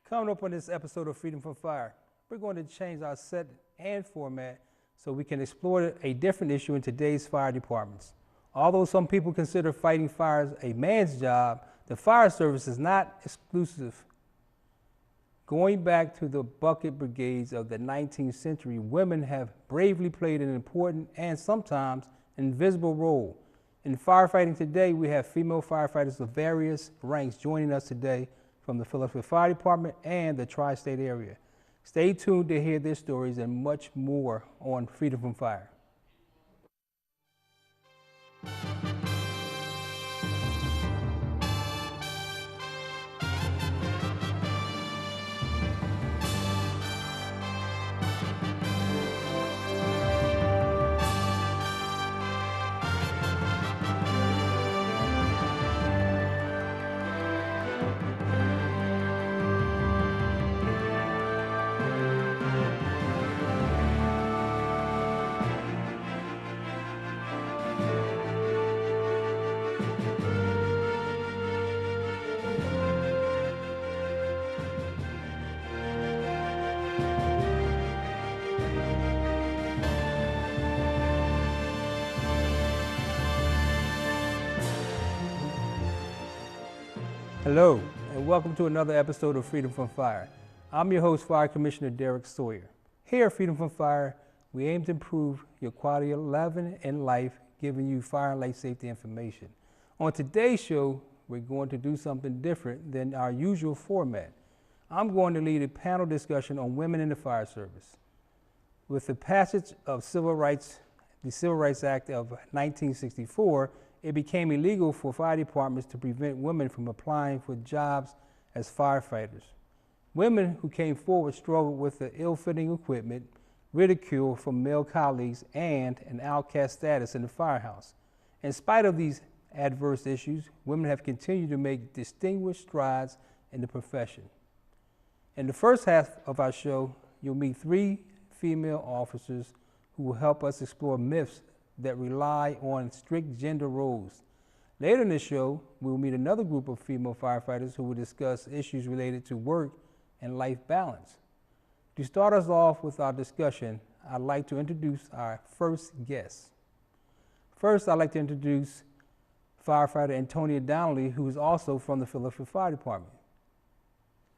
Coming up on this episode of Freedom from Fire, we're going to change our set and format so we can explore a different issue in today's fire departments. Although some people consider fighting fires a man's job, the fire service is not exclusive. Going back to the bucket brigades of the 19th century, women have bravely played an important and sometimes invisible role. In firefighting today, we have female firefighters of various ranks joining us today from the Philadelphia Fire Department and the tri-state area. Stay tuned to hear their stories and much more on Freedom from Fire. Hello, and welcome to another episode of Freedom from Fire. I'm your host, Fire Commissioner Derek Sawyer. Here at Freedom from Fire, we aim to improve your quality of living and life, giving you fire and life safety information. On today's show, we're going to do something different than our usual format. I'm going to lead a panel discussion on women in the fire service. With the passage of the Civil Rights Act of 1964, it became illegal for fire departments to prevent women from applying for jobs as firefighters. Women who came forward struggled with the ill-fitting equipment, ridicule from male colleagues, and an outcast status in the firehouse. In spite of these adverse issues, women have continued to make distinguished strides in the profession. In the first half of our show, you'll meet three female officers who will help us explore myths that rely on strict gender roles. Later in the show, we'll meet another group of female firefighters who will discuss issues related to work and life balance. To start us off with our discussion, I'd like to introduce our first guest. First, I'd like to introduce firefighter Antonia Donnelly, who is also from the Philadelphia Fire Department.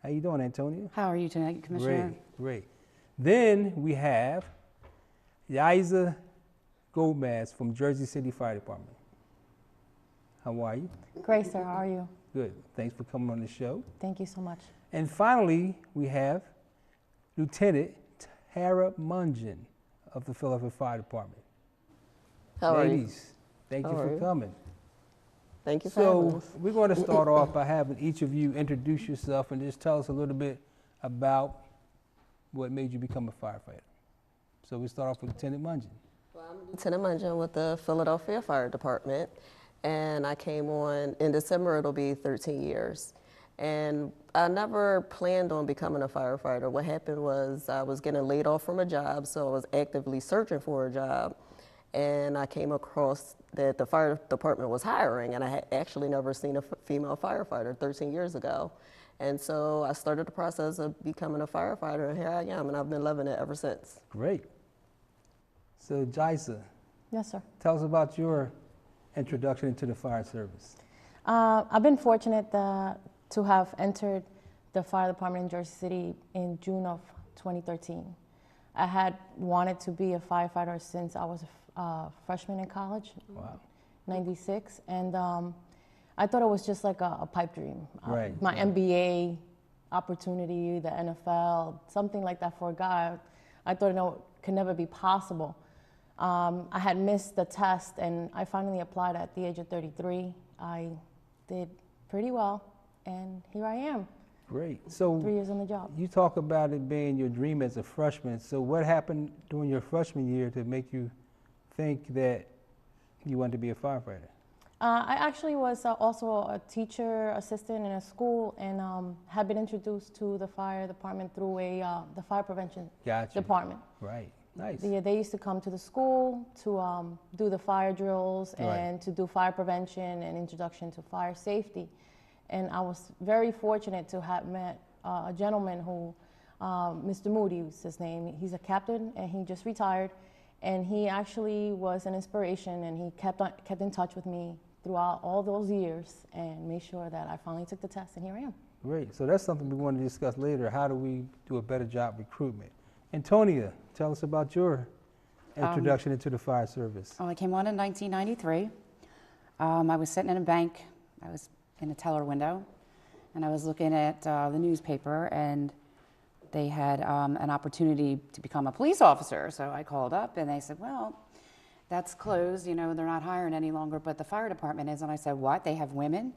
How you doing, Antonia? How are you tonight, Commissioner? Great. Then we have Yaisa Gomez from Jersey City Fire Department. How are you? Great, sir. How are you? Good. Thanks for coming on the show. Thank you so much. And finally, we have Lieutenant Tara Mungeon of the Philadelphia Fire Department. How are you? Ladies, thank you for coming. Thank you for having us. We're going to start off by having each of you introduce yourself and just tell us a little bit about what made you become a firefighter. So we start off with Lieutenant Mungeon. Well, I'm Lieutenant Mungeon with the Philadelphia Fire Department, and I came on in December. It'll be 13 years. And I never planned on becoming a firefighter. What happened was I was getting laid off from a job, so I was actively searching for a job. And I came across that the fire department was hiring, and I had actually never seen a female firefighter 13 years ago. And so I started the process of becoming a firefighter, and here I am, and I've been loving it ever since. Great. So, Jaisa. Yes, sir. Tell us about your introduction into the fire service. I've been fortunate to have entered the fire department in Jersey City in June of 2013. I had wanted to be a firefighter since I was a freshman in college, Wow. 96, and I thought it was just like a pipe dream. Right. My MBA opportunity, the NFL, something like that for a guy, I thought it could never be possible. I had missed the test, and I finally applied at the age of 33. I did pretty well, and here I am. Great. So 3 years on the job. you talk about it being your dream as a freshman. So what happened during your freshman year to make you think that you wanted to be a firefighter? I actually was also a teacher assistant in a school, and had been introduced to the fire department through the fire prevention Gotcha. department. Right. Nice. They used to come to the school to do the fire drills and to do fire prevention and introduction to fire safety. And I was very fortunate to have met a gentleman who, Mr. Moody was his name. He's a captain and he just retired. And he actually was an inspiration, and he kept in touch with me throughout all those years and made sure that I finally took the test, and here I am. Great. So that's something we want to discuss later. How do we do a better job recruitment? Antonia, tell us about your introduction into the fire service. Well, I came on in 1993. I was sitting in a bank. I was in a teller window, and I was looking at the newspaper, and they had an opportunity to become a police officer. So I called up, and they said, well, that's closed. You know, they're not hiring any longer, but the fire department is. And I said, what? They have women?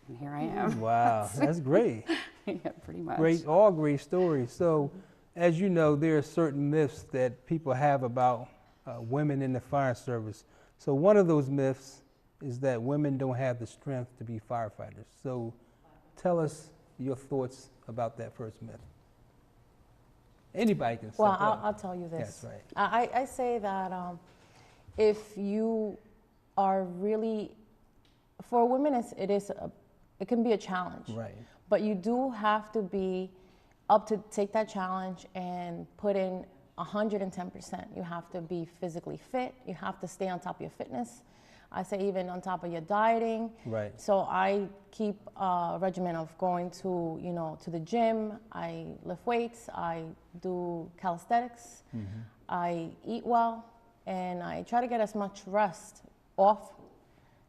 And here I am. Wow, that's great. Yeah, pretty much. All great stories. So, as you know, there are certain myths that people have about women in the fire service. So one of those myths is that women don't have the strength to be firefighters. So tell us your thoughts about that first myth. Anybody can step Well, up. I'll tell you this. That's right. I say that if you are really, for women, it can be a challenge. Right. But you do have to be up to take that challenge and put in 110%. You have to be physically fit. You have to stay on top of your fitness. I say even on top of your dieting. Right. So I keep a regimen of going to, to the gym. I lift weights. I do calisthenics. Mm-hmm. I eat well, and I try to get as much rest off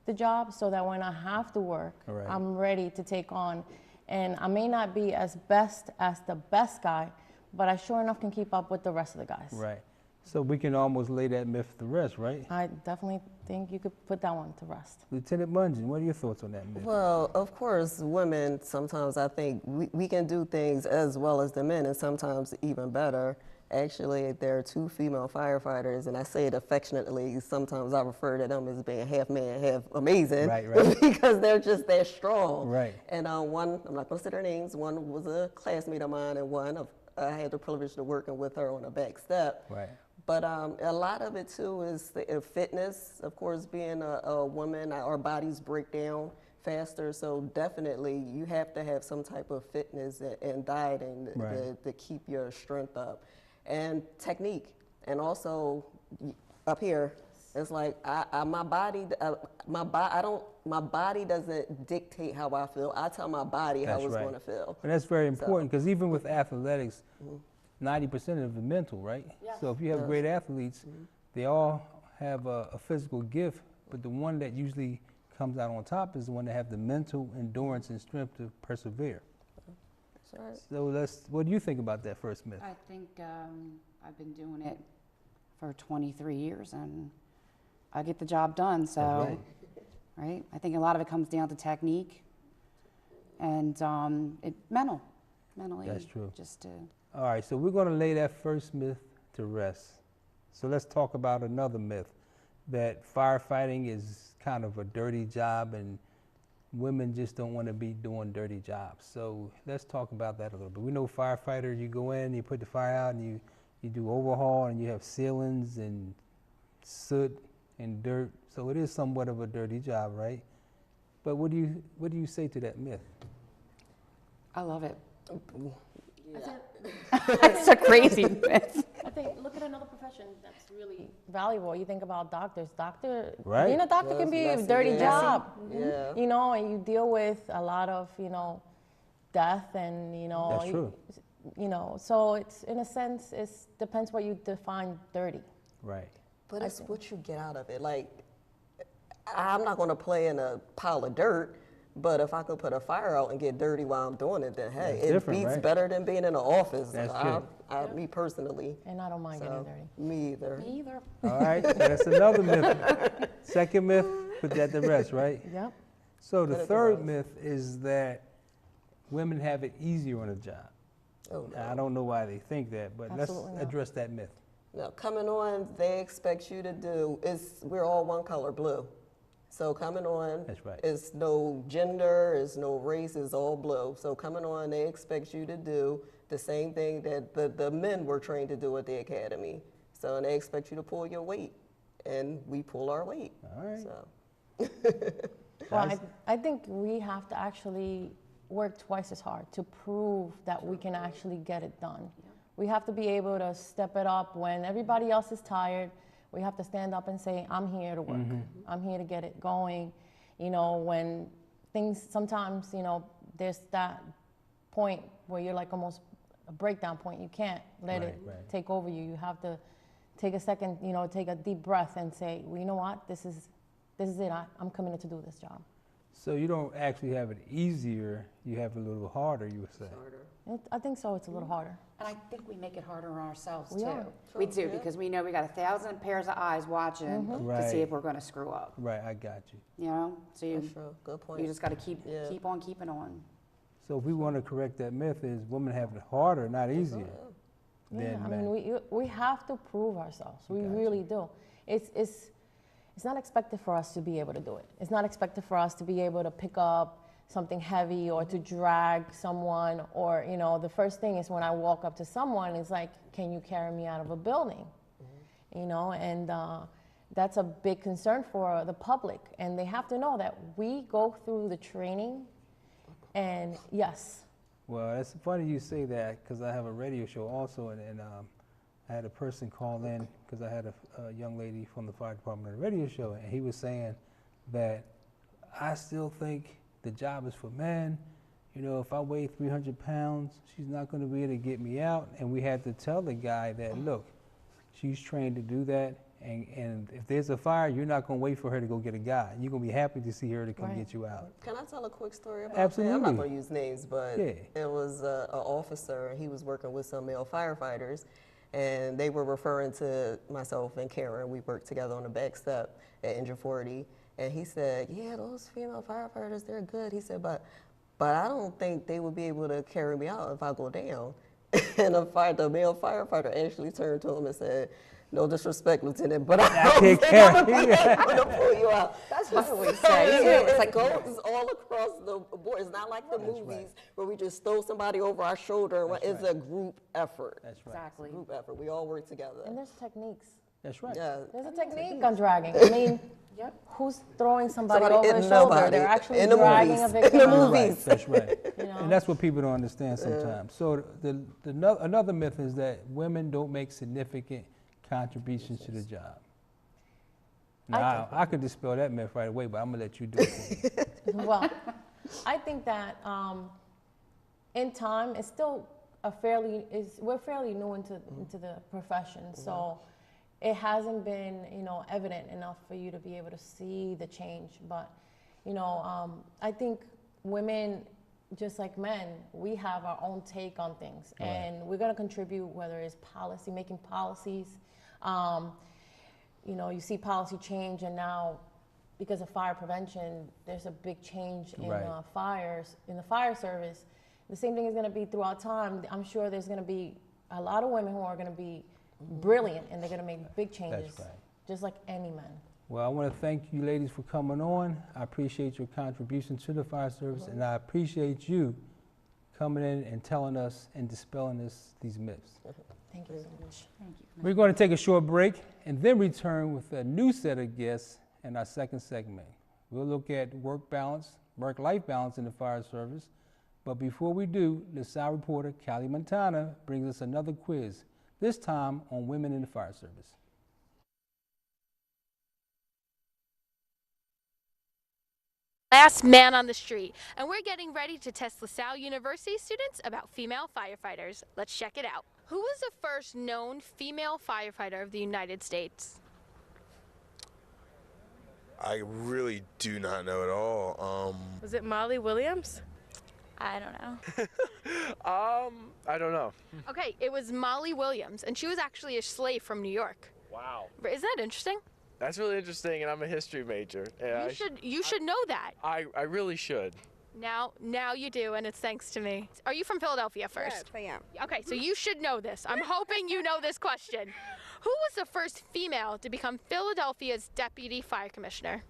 the job so that when I have to work, Right. I'm ready to take on. And I may not be as best as the best guy, but I sure enough can keep up with the rest of the guys. Right. So we can almost lay that myth to rest, right? I definitely think you could put that one to rest. Lieutenant Mungeon, what are your thoughts on that myth? Well, of course, women, sometimes I think we can do things as well as the men, and sometimes even better. Actually, there are 2 female firefighters, and I say it affectionately. Sometimes I refer to them as being half man, half amazing, Right. because they're just that strong. Right. And one, I'm not going to say their names, one was a classmate of mine, and I had the privilege of working with her on a back step. Right. But a lot of it too is the fitness. Of course, being a woman, our bodies break down faster. So definitely, you have to have some type of fitness and dieting Right. to keep your strength up, and technique. And also up here, it's like my body doesn't dictate how I feel. I tell my body how That's it's right. going to feel. And that's very important because even with athletics, 90% of the mental, right? Yes. So if you have Yes. great athletes, they all have a physical gift, but the one that usually comes out on top is the one that have the mental endurance and strength to persevere. That's right. So what do you think about that first myth? I think I've been doing it for 23 years, and I get the job done. So, That's right? I think a lot of it comes down to technique and mentally. That's true. Just to All right, so we're going to lay that first myth to rest. So let's talk about another myth, that firefighting is kind of a dirty job and women just don't want to be doing dirty jobs. So let's talk about that a little bit. We know firefighters, you go in, you put the fire out, and you do overhaul, and you have ceilings and soot and dirt. So it is somewhat of a dirty job, right? But what do you say to that myth? I love it. Yeah. It's a crazy myth. I think, look at another profession that's really valuable. You think about doctors. Right. Being a doctor can be a Messy, dirty yeah. job. Yeah. And you deal with a lot of, death and, That's true. So it's, in a sense, it depends what you define dirty. Right. But it's what you get out of it. Like, I'm not going to play in a pile of dirt, but if I could put a fire out and get dirty while I'm doing it, then hey, That's it different, beats right? better than being in an office. That's true. Me personally. And I don't mind getting dirty. Me either. Me either. All right, so that's another myth. Second myth, put that to rest, right? Yep. So the Put it to third rest. myth is that women have it easier on a job. Oh, no. I don't know why they think that, but Absolutely let's not. address that myth. Now, coming on, they expect you to do, we're all one color, blue. So coming on, That's right. it's no gender, it's no race, it's all blue. So coming on, they expect you to do the same thing that the men were trained to do at the academy. So and they expect you to pull your weight, and we pull our weight. All right. So Well, Guys? I think we have to actually work twice as hard to prove that we can actually get it done. We have to be able to step it up when everybody else is tired. We have to stand up and say, I'm here to work. I'm here to get it going. You know, when things, sometimes, you know, there's that point where you're like almost a breakdown point. You can't let it take over you. You have to take a second, you know, take a deep breath and say, well, you know what, this is it. I'm committed to do this job. So you don't actually have it easier, you have it a little harder, you would say. I think so, it's a little harder. And I think we make it harder on ourselves We too. are. We do, because we know we got 1,000 pairs of eyes watching to see Right. if we're going to screw up. Right, I got you. You know, so you, That's true. Good point. you just got to keep on keeping on. So if we want to correct that myth, is women have it harder, not easier Yeah, than I men. mean, we have to prove ourselves. We Gotcha. really do. It's not expected for us to be able to do it. It's not expected for us to be able to pick up something heavy or to drag someone, or, you know, the first thing is when I walk up to someone, it's like, can you carry me out of a building? You know, and that's a big concern for the public. And they have to know that we go through the training, and yes. Well, it's funny you say that, because I have a radio show also, and I had a person call in, because I had a young lady from the fire department on the radio show, and he was saying that I still think the job is for men. You know, if I weigh 300 pounds, she's not going to be able to get me out. And we had to tell the guy that, look, she's trained to do that, and if there's a fire, you're not going to wait for her to go get a guy. You're going to be happy to see her to come Right. get you out. Can I tell a quick story about Absolutely. that? I'm not going to use names, but Yeah. it was an officer, and he was working with some male firefighters, and they were referring to myself and Karen. We worked together on the back step at Engine 40, and he said, yeah, those female firefighters, they're good. He said, but I don't think they would be able to carry me out if I go down. And the male firefighter actually turned to him and said, no disrespect, Lieutenant, but I don't take think care I'm of going you. to be able to pull you out. That's what we say too. It's It like, goes all across the board. It's not like the movies where we just throw somebody over our shoulder. It's a group effort. That's right. exactly. Group effort. We all work together. And there's techniques. That's right. Yeah. There's a technique on dragging. I mean, Yep. who's throwing somebody Somebody over the in shoulder? nobody. They're actually In the dragging movies. a victim. In the out. movies. That's right. You know? And that's what people don't understand sometimes. So another myth is that women don't make significant contributions to the job. Now, I could dispel that myth right away, but I'm going to let you do it for me. Well, I think that in time, it's still we're fairly new into the profession, so it hasn't been, you know, evident enough for you to be able to see the change. But, you know, I think women, just like men, we have our own take on things, and we're going to contribute, whether it's policy, making policies. You know, you see policy change, and now because of fire prevention, there's a big change in fires, in the fire service. The same thing is going to be throughout time. I'm sure there's going to be a lot of women who are going to be brilliant, and they're going to make big changes, That's right. just like any man. Well, I want to thank you ladies for coming on. I appreciate your contribution to the fire service, and I appreciate you coming in and telling us and dispelling these myths. Thank you so much. Thank you. We're going to take a short break and then return with a new set of guests in our second segment. We'll look at work-life balance in the fire service. But before we do, LaSalle reporter Callie Montana brings us another quiz, this time on women in the fire service. Last man on the street, and we're getting ready to test LaSalle University students about female firefighters. Let's check it out. Who was the first known female firefighter of the United States? I really do not know at all. Was it Molly Williams? I don't know. I don't know. Okay, it was Molly Williams, and she was actually a slave from New York. Wow. Isn't that interesting? That's really interesting, and I'm a history major. Yeah, You should know that. I really should. Now you do, and it's thanks to me. Are you from Philadelphia first? Yes, I am. Okay, so you should know this. I'm hoping you know this question. Who was the first female to become Philadelphia's deputy fire commissioner?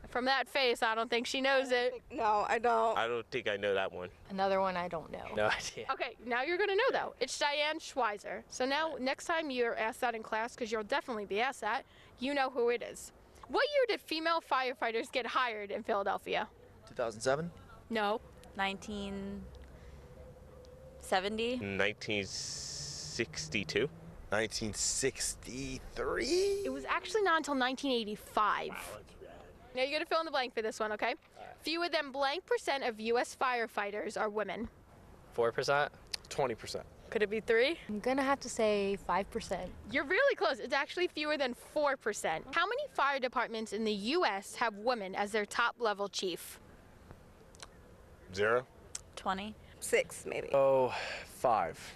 From that face, I don't think she knows it. No, I don't. I don't think I know that one. Another one I don't know. No idea. Okay, now you're gonna know though. It's Diane Schweizer. So now, next time you're asked that in class, because you'll definitely be asked that, you know who it is. What year did female firefighters get hired in Philadelphia? 2007? No. 1970. 1962. 1963? It was actually not until 1985. Now you're gonna fill in the blank for this one, okay? Fewer than blank percent of U.S. firefighters are women. 4%? 20%. Could it be 3? I'm gonna have to say 5%. You're really close. It's actually fewer than 4%. How many fire departments in the U.S. have women as their top level chief? 0. 20. 6, maybe. Oh, 5.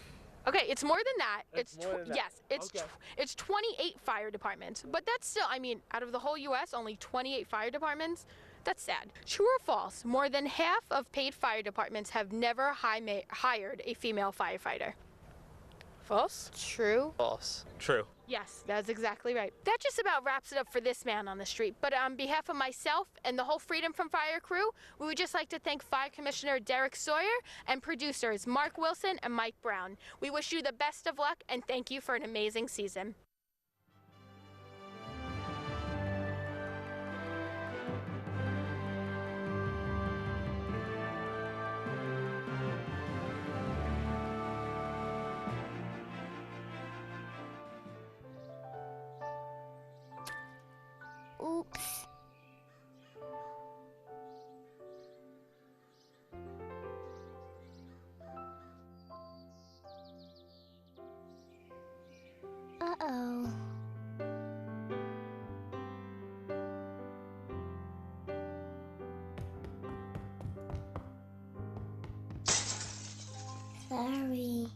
Okay, it's more than that. It's more than that. Yes, Okay. it's 28 fire departments. But that's still, I mean, out of the whole U.S., only 28 fire departments. That's sad. True or false? More than half of paid fire departments have never hired a female firefighter. False? True. False. True. Yes, that's exactly right. That just about wraps it up for this man on the street. But on behalf of myself and the whole Freedom from Fire crew, we would just like to thank Fire Commissioner Derek Sawyer and producers Mark Wilson and Mike Brown. We wish you the best of luck and thank you for an amazing season. Oops. Uh-oh. Sorry.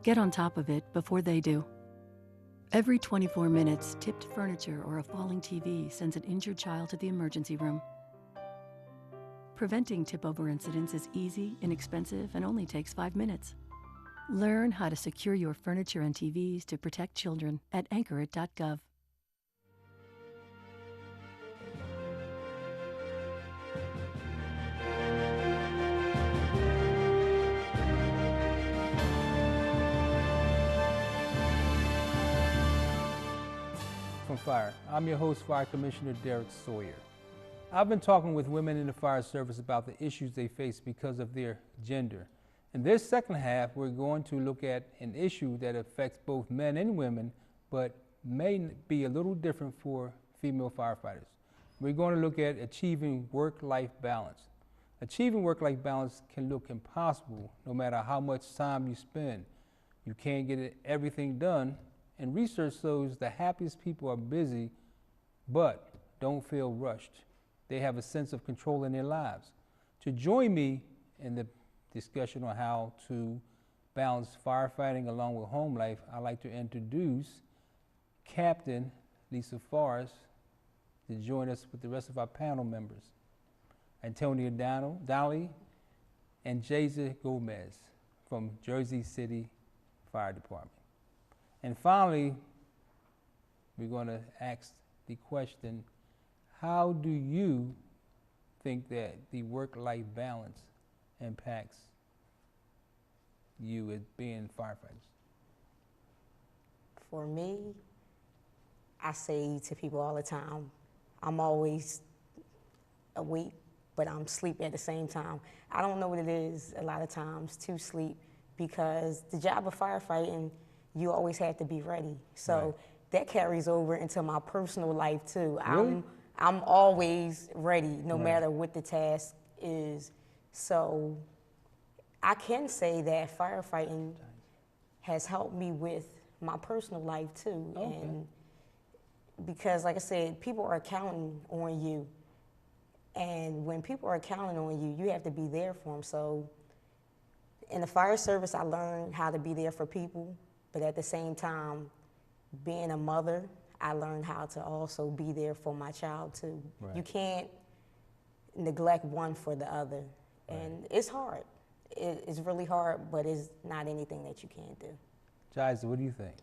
Get on top of it before they do. Every 24 minutes, tipped furniture or a falling TV sends an injured child to the emergency room. Preventing tip-over incidents is easy, inexpensive, and only takes 5 minutes. Learn how to secure your furniture and TVs to protect children at anchorit.gov. From Fire. I'm your host, Fire Commissioner Derek Sawyer. I've been talking with women in the fire service about the issues they face because of their gender. In this second half, we're going to look at an issue that affects both men and women, but may be a little different for female firefighters. We're going to look at achieving work-life balance. Achieving work-life balance can look impossible no matter how much time you spend. You can't get everything done. And research shows the happiest people are busy, but don't feel rushed. They have a sense of control in their lives. To join me in the discussion on how to balance firefighting along with home life, I'd like to introduce Captain Lisa Forrest to join us with the rest of our panel members. Antonia Donnelly and Jason Gomez from Jersey City Fire Department. And finally, we're going to ask the question, how do you think that the work-life balance impacts you as being firefighters? For me, I say to people all the time, I'm always awake, but I'm asleep at the same time. I don't know what it is a lot of times to sleep, because the job of firefighting, you always have to be ready. So that carries over into my personal life too. Really? I'm always ready, no matter what the task is. So I can say that firefighting has helped me with my personal life too. And because like I said, people are counting on you. And when people are counting on you, you have to be there for them. So in the fire service, I learned how to be there for people. But at the same time, being a mother, I learned how to also be there for my child too. You can't neglect one for the other. And it's hard. It's really hard, but it's not anything that you can't do. Jaiza, what do you think?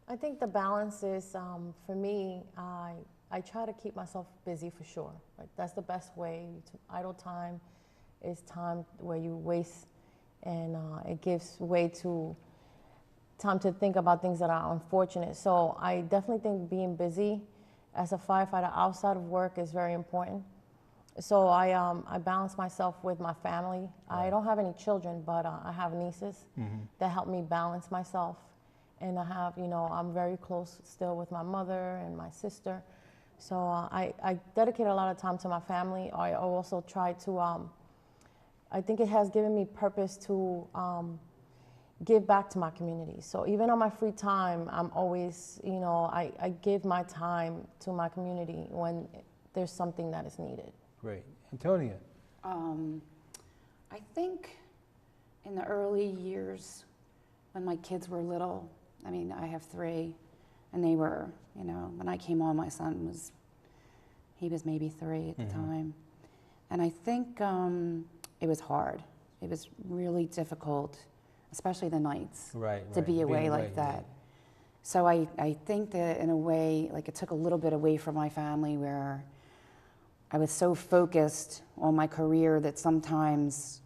I think the balance is, for me, I try to keep myself busy for sure. Like, that's the best way. Idle time is time where you waste and it gives way to time to think about things that are unfortunate. So I definitely think being busy as a firefighter outside of work is very important. So I balance myself with my family. I don't have any children, but I have nieces that help me balance myself. And I have, I'm very close still with my mother and my sister. So I dedicate a lot of time to my family. I also try to, I think it has given me purpose to give back to my community. So even on my free time, I'm always, I give my time to my community when there's something that is needed. Great. Antonia? I think in the early years when my kids were little, I mean, I have 3, and they were, when I came on, my son he was maybe 3 at the time. And I think it was hard. It was really difficult, especially the nights, to be away like that. Right. So I think that in a way, like it took a little bit away from my family where I was so focused on my career that sometimes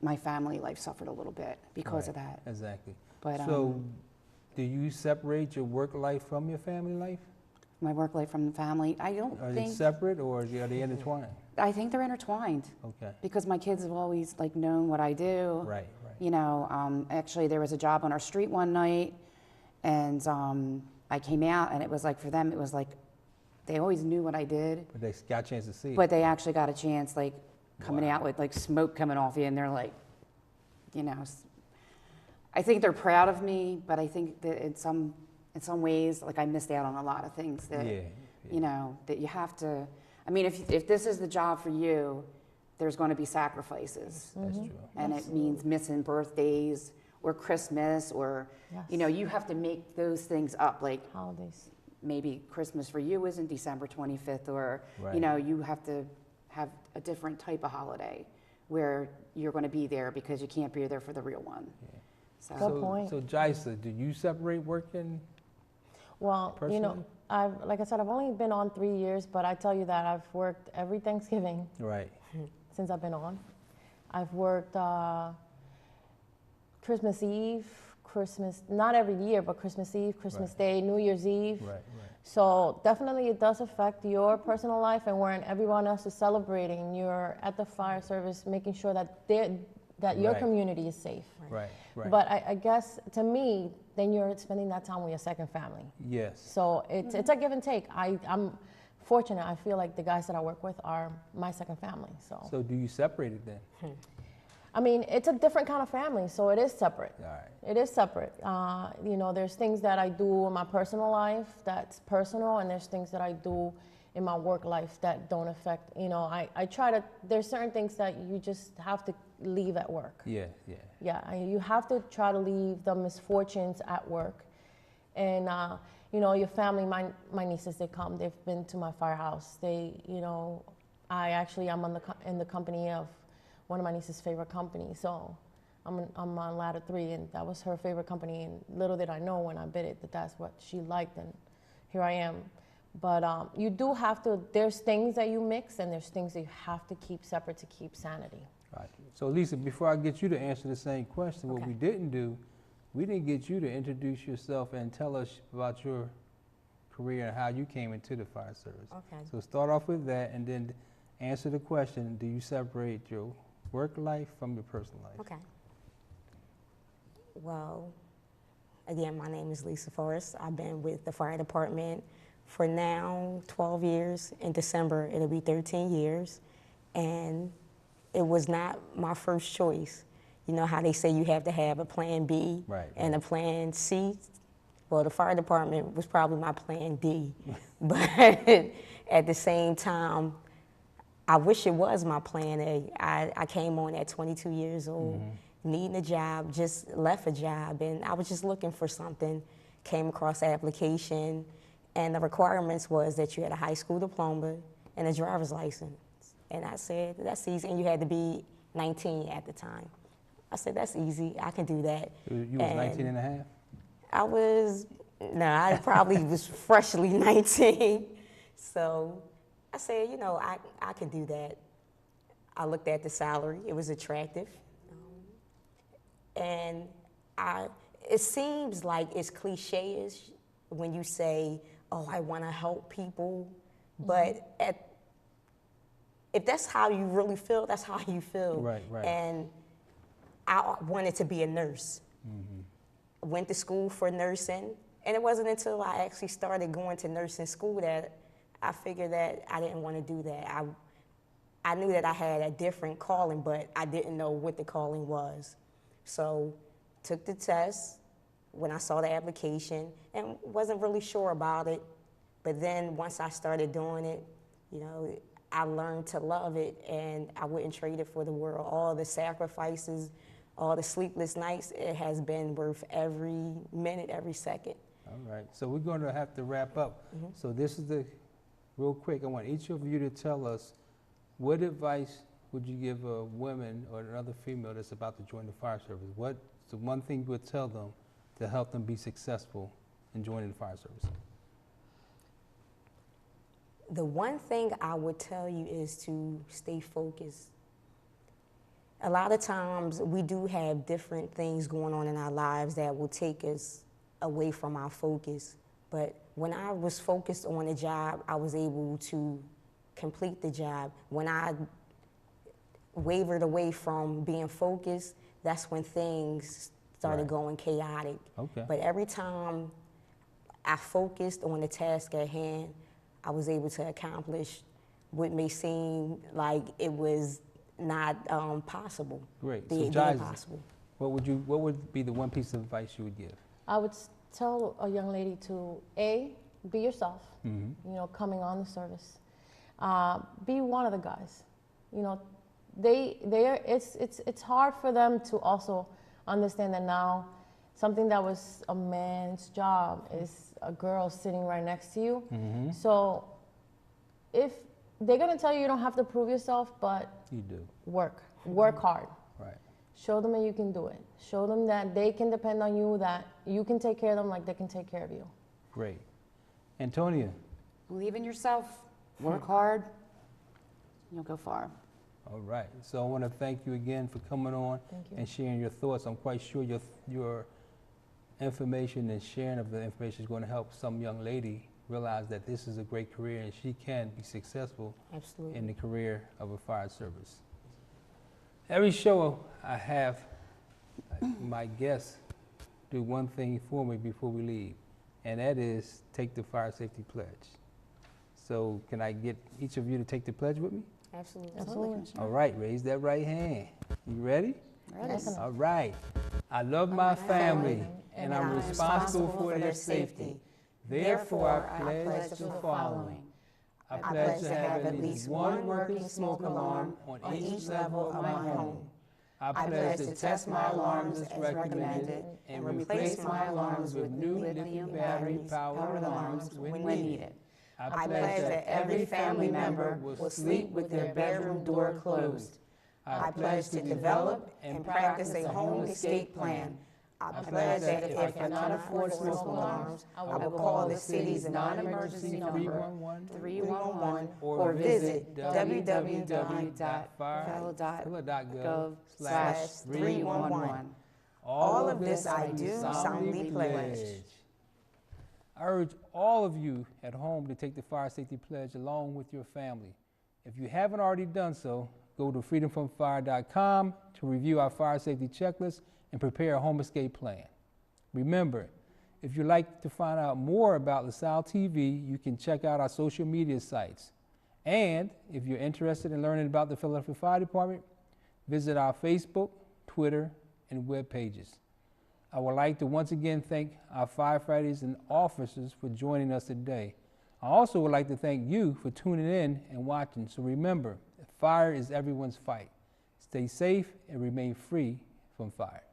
my family life suffered a little bit because of that. Exactly. But, so do you separate your work life from your family life? My work life from the family, I don't Are think. they separate or are they intertwined? I think they're intertwined. Okay. Because my kids have always known what I do. Right. Actually there was a job on our street one night, and I came out, and it was like, for them, it was like, they always knew what I did. But they got a chance to see it. But they actually got a chance, coming out with smoke coming off you, and they're like, I think they're proud of me, but I think that in some ways, I missed out on a lot of things that, that you have to, I mean, if this is the job for you, there's going to be sacrifices. That's true. And it means missing birthdays or Christmas or, you have to make those things up. Holidays. Maybe Christmas for you isn't December 25th, or, you have to have a different type of holiday where you're going to be there because you can't be there for the real one. Yeah. Good point. So Jaisa, do you separate work and Well, personally? like I said, I've only been on 3 years, but I tell you that I've worked every Thanksgiving since I've been on. I've worked Christmas Eve, not every year, but Christmas Eve, Christmas Day, New Year's Eve. Right. So definitely it does affect your personal life, and when everyone else is celebrating, you're at the fire service making sure that your community is safe. Right. But I guess to me, then you're spending that time with your second family. Yes. So it's a give and take. I'm fortunate. I feel like the guys that I work with are my second family. So do you separate it then? I mean, it's a different kind of family, so it is separate. All right. It is separate. There's things that I do in my personal life that's personal, and there's things that I do in my work life that don't affect, I try to, there's certain things that you just have to leave at work. Yeah. You have to try to leave the misfortunes at work. And, your family, my nieces, they come, they've been to my firehouse. I'm in the company of one of my niece's favorite companies. So I'm on ladder 3, and that was her favorite company. And little did I know when I bid it that that's what she liked, and here I am. But you do have to, there's things that you mix, and there's things that you have to keep separate to keep sanity. Right. So Lisa, before I get you to answer the same question, what we didn't do, we didn't get you to introduce yourself and tell us about your career and how you came into the fire service. Okay. So start off with that, and then answer the question, do you separate your work life from your personal life? Okay. Well, again, my name is Lisa Forrest. I've been with the fire department for now 12 years. In December, it'll be 13 years. And it was not my first choice. You know how they say you have to have a plan B and a plan C? Well, the fire department was probably my plan D. But at the same time, I wish it was my plan A. I came on at 22 years old, needing a job, just left a job, and I was just looking for something, came across the application, and the requirements was that you had a high school diploma and a driver's license. And I said, that's easy, and you had to be 19 at the time. I said, that's easy, I can do that. You was 19 and a half? I probably was freshly 19. So I said, I can do that. I looked at the salary, it was attractive. And it seems like it's cliche-ish when you say, oh, I want to help people. But if that's how you really feel, that's how you feel. Right, right. And I wanted to be a nurse. Went to school for nursing. And it wasn't until I actually started going to nursing school that I figured that I didn't want to do that. I knew that I had a different calling, but I didn't know what the calling was. So took the test when I saw the application and wasn't really sure about it. But then once I started doing it, you know, I learned to love it, and I wouldn't trade it for the world. All the sacrifices, all the sleepless nights, it has been worth every minute, every second. All right, so we're going to have to wrap up. So this is real quick, I want each of you to tell us, what advice would you give a woman or another female that's about to join the fire service? What's the one thing you would tell them to help them be successful in joining the fire service? The one thing I would tell you is to stay focused. A lot of times we do have different things going on in our lives that will take us away from our focus. But when I was focused on a job, I was able to complete the job. When I wavered away from being focused, that's when things started going chaotic. Okay. But every time I focused on the task at hand, I was able to accomplish what may seem like it was not possible. Great. The So Jai, impossible. what would be the one piece of advice you would give? I would tell a young lady to be yourself. You know, coming on the service, be one of the guys. You know, it's hard for them to also understand that now something that was a man's job is a girl sitting right next to you. So if they're gonna tell you don't have to prove yourself, but You do. work hard. Right. Show them that you can do it. Show them that they can depend on you, that you can take care of them like they can take care of you. Great. Antonia. Believe in yourself, work hard, you'll go far. All right. So I want to thank you again for coming on and sharing your thoughts. I'm quite sure your information and sharing of the information is going to help some young lady realize that this is a great career and she can be successful in the career of a fire service. Every show I have my guests do one thing for me before we leave, and that is take the fire safety pledge. So can I get each of you to take the pledge with me? Absolutely. All right, raise that right hand. You ready? Yes. All right. I love my family, and I'm responsible for their safety. Therefore, I pledge the following. I pledge to have at least one working smoke alarm on each level of my home. I pledge to test my alarms as recommended and replace my alarms with new lithium battery-powered alarms when needed. I pledge that every family member will sleep with their bedroom door closed. I pledge to develop and practice a home escape plan. I pledge that if I cannot afford smoke alarms, I will call the city's non-emergency number 311 or visit www.federal.gov/311. All of this I do solemnly pledge. I urge all of you at home to take the fire safety pledge along with your family. If you haven't already done so, go to freedomfromfire.com to review our fire safety checklist and prepare a home escape plan. Remember, if you'd like to find out more about LaSalle TV, you can check out our social media sites. And if you're interested in learning about the Philadelphia Fire Department, visit our Facebook, Twitter, and web pages. I would like to once again thank our firefighters and officers for joining us today. I also would like to thank you for tuning in and watching. So remember, fire is everyone's fight. Stay safe and remain free from fire.